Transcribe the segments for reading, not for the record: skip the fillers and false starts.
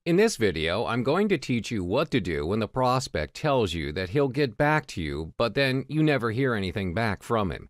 In this video, I'm going to teach you what to do when the prospect tells you that he'll get back to you, but then you never hear anything back from him.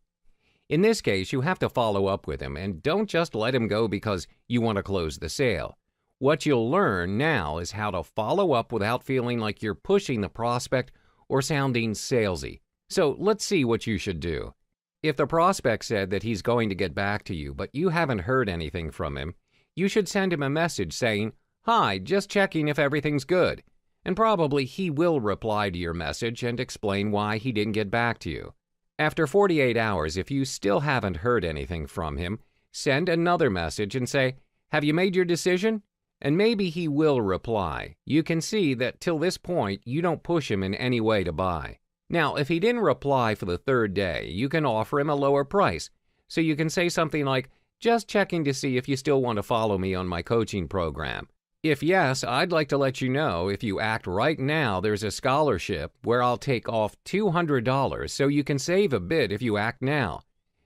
In this case, you have to follow up with him and don't just let him go because you want to close the sale. What you'll learn now is how to follow up without feeling like you're pushing the prospect or sounding salesy. So let's see what you should do. If the prospect said that he's going to get back to you, but you haven't heard anything from him, you should send him a message saying, "Hi, just checking if everything's good." And probably he will reply to your message and explain why he didn't get back to you. After 48 hours, if you still haven't heard anything from him, send another message and say, "Have you made your decision?" And maybe he will reply. You can see that till this point, you don't push him in any way to buy. Now, if he didn't reply for the third day, you can offer him a lower price. So you can say something like, "Just checking to see if you still want to follow me on my coaching program. If yes, I'd like to let you know if you act right now, there's a scholarship where I'll take off $200, so you can save a bit if you act now.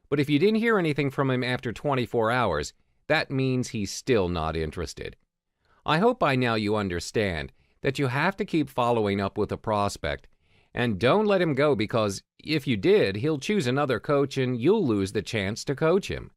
But if you didn't hear anything from him after 24 hours, that means he's still not interested." I hope by now you understand that you have to keep following up with a prospect, and don't let him go because if you did, he'll choose another coach and you'll lose the chance to coach him.